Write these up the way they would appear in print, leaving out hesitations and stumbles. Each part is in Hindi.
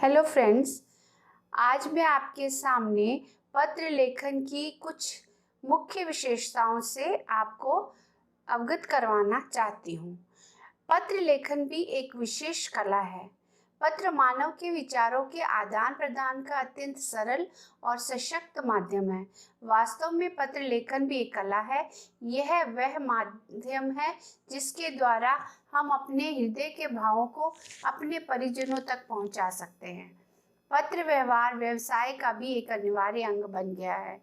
Hello friends. आज मैं आपके सामने पत्र लेखन की कुछ मुख्य विशेषताओं से आपको अवगत करवाना चाहती हूँ। पत्र लेखन भी एक विशेष कला है। पत्र मानव के विचारों के आदान प्रदान का अत्यंत सरल और सशक्त माध्यम है। वास्तव में पत्र लेखन भी एक कला है। यह वह माध्यम है जिसके द्वारा हम अपने हृदय के भावों को अपने परिजनों तक पहुंचा सकते हैं। पत्र व्यवहार व्यवसाय का भी एक अनिवार्य अंग बन गया है।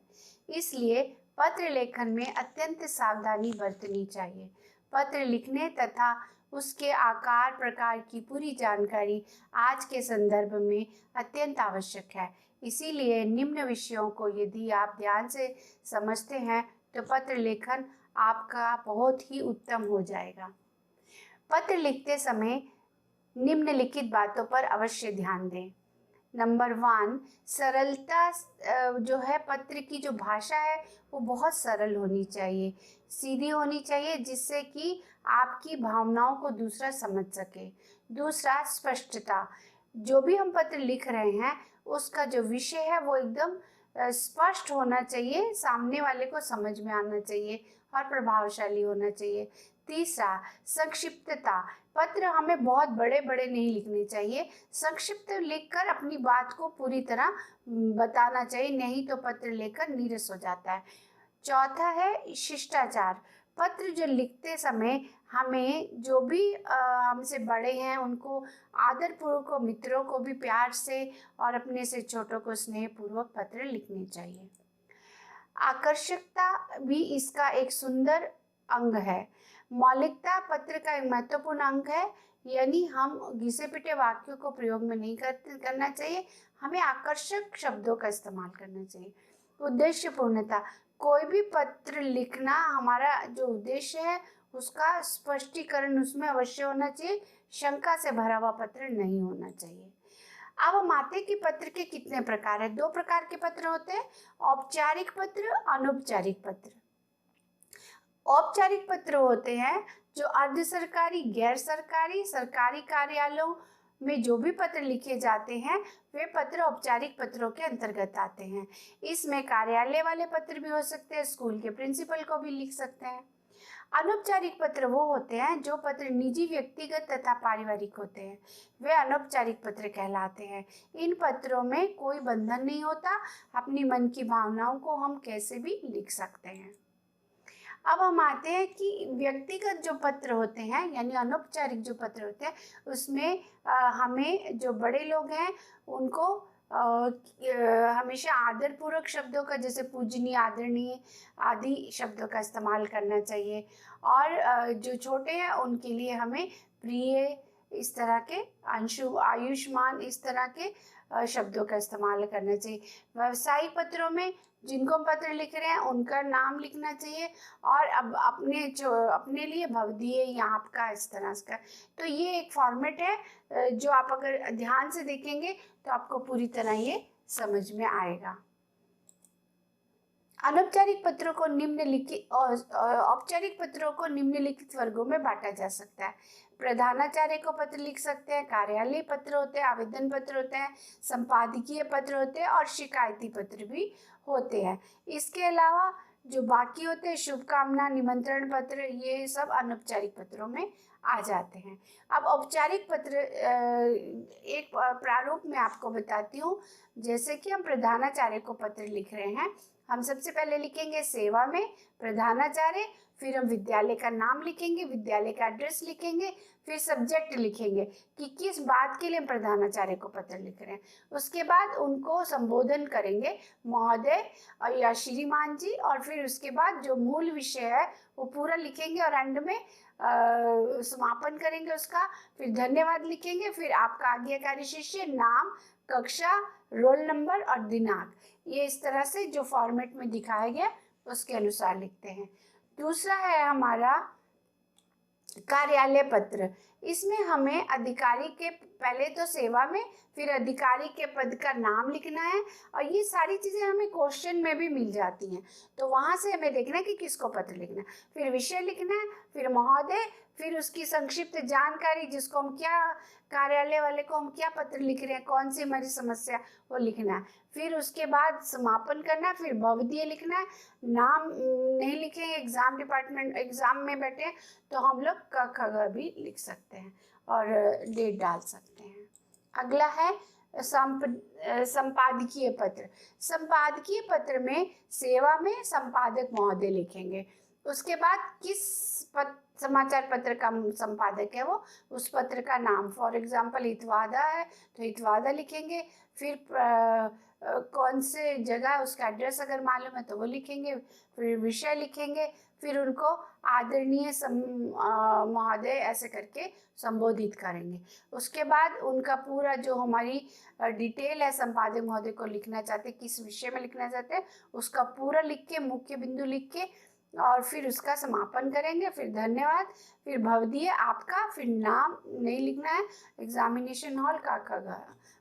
इसलिए पत्र लेखन में अत्यंत सावधानी बरतनी चाहिए। पत्र लिखने तथा उसके आकार प्रकार की पूरी जानकारी आज के संदर्भ में अत्यंत आवश्यक है। इसीलिए निम्न विषयों को यदि आप ध्यान से समझते हैं तो पत्र लेखन आपका बहुत ही उत्तम हो जाएगा। पत्र लिखते समय निम्नलिखित बातों पर अवश्य ध्यान दें। नंबर 1, सरलता। जो है पत्र की जो भाषा है वो बहुत सरल होनी चाहिए, सीधी होनी चाहिए, जिससे कि आपकी भावनाओं को दूसरा समझ सके। दूसरा, स्पष्टता। जो भी हम पत्र लिख रहे हैं उसका जो विषय है वो एकदम स्पष्ट होना चाहिए, सामने वाले को समझ में आना चाहिए और प्रभावशाली होना चाहिए। तीसरा, संक्षिप्तता। पत्र हमें बहुत बड़े बड़े नहीं लिखने चाहिए, संक्षिप्त लिखकर अपनी बात को पूरी तरह बताना चाहिए, नहीं तो पत्र लेकर नीरस हो जाता है। चौथा है शिष्टाचार। पत्र जो लिखते समय हमें जो भी हमसे बड़े हैं उनको आदरपूर्वक, मित्रों को भी प्यार से और अपने से छोटों को स्नेहपूर्वक पत्र लिखने चाहिए। आकर्षकता भी इसका एक सुंदर अंग है। मौलिकता पत्र का एक महत्वपूर्ण अंग है, यानी हम घिसे पिटे वाक्यों को प्रयोग में नहीं करना चाहिए, हमें आकर्षक शब्दों का इस्तेमाल करना चाहिए। उद्देश्य पूर्णता। कोई भी पत्र लिखना, हमारा जो उद्देश्य है उसका स्पष्टीकरण उसमें अवश्य होना चाहिए, शंका से भरा हुआ पत्र नहीं होना चाहिए। अब हम आते हैं कि पत्र के कितने प्रकार हैं। 2 प्रकार के पत्र होते हैं, औपचारिक पत्र, अनौपचारिक पत्र। औपचारिक पत्र होते हैं जो अर्ध सरकारी, गैर सरकारी, सरकारी कार्यालयों में जो भी पत्र लिखे जाते हैं वे पत्र औपचारिक पत्रों के अंतर्गत आते हैं। इसमें कार्यालय वाले पत्र भी हो सकते हैं, स्कूल के प्रिंसिपल को भी लिख सकते हैं। अनौपचारिक पत्र वो होते हैं जो पत्र निजी, व्यक्तिगत तथा पारिवारिक होते हैं, वे अनौपचारिक पत्र कहलाते हैं। इन पत्रों में कोई बंधन नहीं होता, अपनी मन की भावनाओं को हम कैसे भी लिख सकते हैं। अब हम आते हैं कि व्यक्तिगत जो पत्र होते हैं यानी अनौपचारिक जो पत्र होते हैं उसमें हमें जो बड़े लोग हैं उनको हमेशा आदरपूर्वक शब्दों का, जैसे पूजनीय, आदरणीय आदि शब्दों का इस्तेमाल करना चाहिए। और जो छोटे हैं उनके लिए हमें प्रिय, इस तरह के, अंशु, आयुष्मान, इस तरह के शब्दों का इस्तेमाल करना चाहिए। व्यावसायिक पत्रों में जिनको हम पत्र लिख रहे हैं उनका नाम लिखना चाहिए, और अब अपने लिए भवदीय या आपका, इस तरह का। तो ये एक फॉर्मेट है जो आप अगर ध्यान से देखेंगे तो आपको पूरी तरह ये समझ में आएगा। अनौपचारिक पत्रों को निम्नलिखित और औपचारिक पत्रों को निम्नलिखित वर्गों में बांटा जा सकता है। प्रधानाचार्य को पत्र लिख सकते हैं, कार्यालय पत्र होते हैं, आवेदन पत्र होते हैं, संपादकीय पत्र होते हैं और शिकायती पत्र भी होते हैं। इसके अलावा जो बाकी होते हैं, शुभकामना, निमंत्रण पत्र, ये सब अनौपचारिक पत्रों में आ जाते हैं। अब औपचारिक पत्र एक प्रारूप में आपको बताती हूँ। जैसे कि हम प्रधानाचार्य को पत्र लिख रहे हैं, हम सबसे पहले लिखेंगे सेवा में प्रधानाचार्य, फिर हम विद्यालय का नाम लिखेंगे, विद्यालय का एड्रेस लिखेंगे, फिर सब्जेक्ट लिखेंगे कि किस बात के लिए हम प्रधानाचार्य को पत्र लिख रहे हैं। उसके बाद उनको संबोधन करेंगे, महोदय या श्रीमान जी, और फिर उसके बाद जो मूल विषय है वो पूरा लिखेंगे और एंड में समापन करेंगे उसका। फिर धन्यवाद लिखेंगे, फिर आपका आज्ञाकारी शिष्य, नाम, कक्षा, रोल नंबर और दिनांक। ये इस तरह से जो फॉर्मेट में दिखाया गया उसके अनुसार लिखते हैं। दूसरा है हमारा कार्यालय पत्र, इसमें हमें अधिकारी के पहले तो सेवा में, फिर अधिकारी के पद का नाम लिखना है, और ये सारी चीज़ें हमें क्वेश्चन में भी मिल जाती हैं, तो वहाँ से हमें देखना है कि किसको पत्र लिखना है। फिर विषय लिखना है, फिर महोदय, फिर उसकी संक्षिप्त जानकारी, जिसको हम क्या, कार्यालय वाले को हम क्या पत्र लिख रहे हैं, कौन सी हमारी समस्या, वो लिखना है। फिर उसके बाद समापन करना है, फिर भवदीय लिखना है। नाम नहीं लिखेंगे, एग्ज़ाम डिपार्टमेंट एग्ज़ाम में बैठे तो हम लोग क ख ग भी लिख सकते हैं और डेट डाल सकते हैं। अगला है संपादकीय पत्र। संपादकीय पत्र में सेवा में संपादक महोदय लिखेंगे। उसके बाद किस समाचार पत्र का संपादक है वो, उस पत्र का नाम, फॉर एग्जाम्पल हितवादा है तो हितवादा लिखेंगे। फिर कौन से जगह उसका एड्रेस अगर मालूम है तो वो लिखेंगे। फिर विषय लिखेंगे, फिर उनको आदरणीय महोदय ऐसे करके संबोधित करेंगे। उसके बाद उनका पूरा जो हमारी डिटेल है, संपादक महोदय को लिखना चाहते, किस विषय में लिखना चाहते हैं, उसका पूरा लिख के, मुख्य बिंदु लिख के, और फिर उसका समापन करेंगे। फिर धन्यवाद, फिर भवदीय आपका, फिर नाम नहीं लिखना है, एग्जामिनेशन हॉल का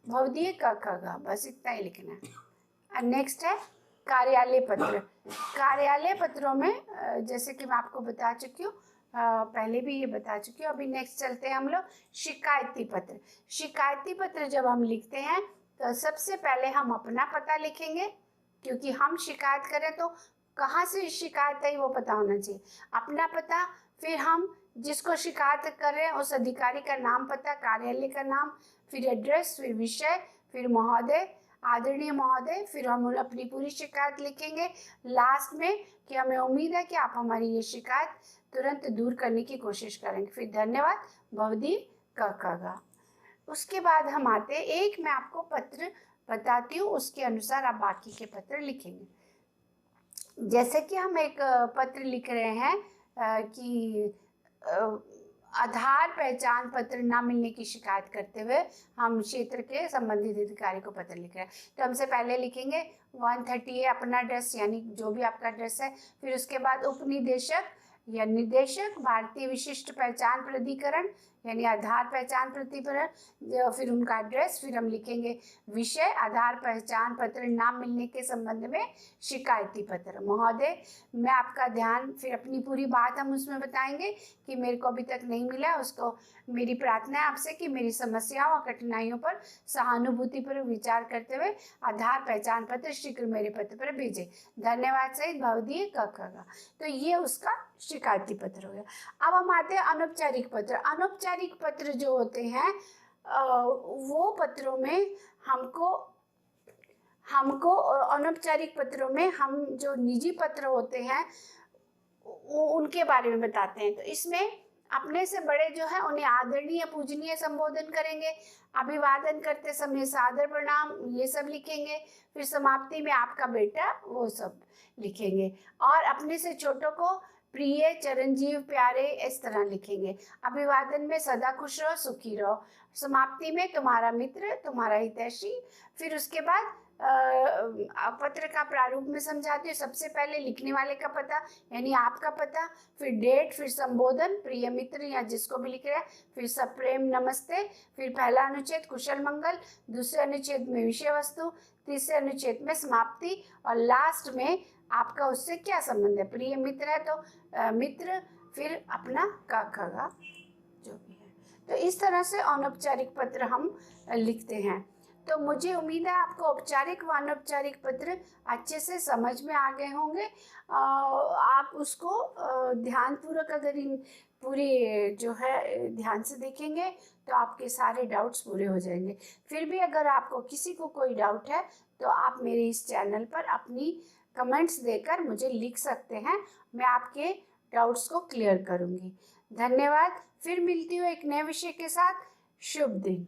भवदीय का, बस इतना ही लिखना है। नेक्स्ट है कार्यालय पत्र। कार्यालय पत्रों में जैसे कि मैं आपको बता चुकी हूँ, पहले भी ये बता चुकी हूँ। अभी नेक्स्ट चलते हैं हम लोग शिकायती पत्र। शिकायती पत्र जब हम लिखते हैं तो सबसे पहले हम अपना पता लिखेंगे, क्योंकि हम शिकायत करें तो कहाँ से शिकायत आई वो पता होना चाहिए, अपना पता। फिर हम जिसको शिकायत कर रहे हैं उस अधिकारी का नाम, पता, कार्यालय का नाम, फिर एड्रेस, फिर विषय, फिर महोदय, आदरणीय महोदय, फिर हम अपनी पूरी शिकायत लिखेंगे लास्ट में कि हमें उम्मीद है कि आप हमारी ये शिकायत तुरंत दूर करने की कोशिश करेंगे। फिर धन्यवाद, भवदीय का। उसके बाद हम आते हैं, एक मैं आपको पत्र बताती हूँ, उसके अनुसार आप बाकी के पत्र लिखेंगे। जैसे कि हम एक पत्र लिख रहे हैं कि आधार पहचान पत्र ना मिलने की शिकायत करते हुए हम क्षेत्र के संबंधित अधिकारी को पत्र लिख रहे हैं, तो हमसे पहले लिखेंगे 130 अपना एड्रेस, यानी जो भी आपका एड्रेस है। फिर उसके बाद उपनिदेशक या निदेशक भारतीय विशिष्ट पहचान प्राधिकरण, यानी आधार पहचान प्राधिकरण, फिर उनका एड्रेस। फिर हम लिखेंगे विषय, आधार पहचान पत्र नाम मिलने के संबंध में शिकायती पत्र। महोदय, मैं आपका ध्यान, फिर अपनी पूरी बात हम उसमें बताएंगे कि मेरे को अभी तक नहीं मिला, उसको मेरी प्रार्थना है आपसे कि मेरी समस्याओं और कठिनाइयों पर सहानुभूति पर विचार करते हुए आधार पहचान पत्र शीघ्र मेरे पत्र पर भेजें। धन्यवाद सहित भवदीय का। तो ये उसका शिकायती पत्र हो गया। अब हम आते हैं अनौपचारिक पत्र। अनौपचारिक पत्र जो होते हैं वो पत्रों में हमको अनौपचारिक पत्रों में हम जो निजी पत्र होते हैं उनके बारे में बताते हैं। तो इसमें अपने से बड़े जो है उन्हें आदरणीय पूजनीय संबोधन करेंगे, अभिवादन करते समय सादर प्रणाम, ये सब लिखेंगे। फिर समाप्ति में आपका बेटा, वो सब लिखेंगे। और अपने से छोटों को प्रिय, चिरंजीव, प्यारे, इस तरह लिखेंगे। अभिवादन में सदा खुश रहो, सुखी रहो। समाप्ति में तुम्हारा मित्र, तुम्हारा हितैषी। फिर उसके बाद पत्र का प्रारूप में समझाती हूँ। सबसे पहले लिखने वाले का पता, यानी आपका पता, फिर डेट, फिर संबोधन, प्रिय मित्र या जिसको भी लिख रहे हैं, फिर सप्रेम नमस्ते, फिर पहला अनुच्छेद कुशल मंगल, दूसरे अनुच्छेद में विषय वस्तु, तीसरे अनुच्छेद में समाप्ति, और लास्ट में आपका उससे क्या संबंध है। प्रिय मित्र है तो मित्र, फिर अपना का जो भी है। तो इस तरह से अनौपचारिक पत्र हम लिखते हैं। तो मुझे उम्मीद है आपको औपचारिक व अनौपचारिक पत्र अच्छे से समझ में आ गए होंगे। आप उसको ध्यानपूर्वक अगर इन पूरी जो है ध्यान से देखेंगे तो आपके सारे डाउट्स पूरे हो जाएंगे। फिर भी अगर आपको किसी को कोई डाउट है तो आप मेरे इस चैनल पर अपनी कमेंट्स देकर मुझे लिख सकते हैं, मैं आपके डाउट्स को क्लियर करूँगी। धन्यवाद। फिर मिलती हूँ एक नए विषय के साथ। शुभ दिन।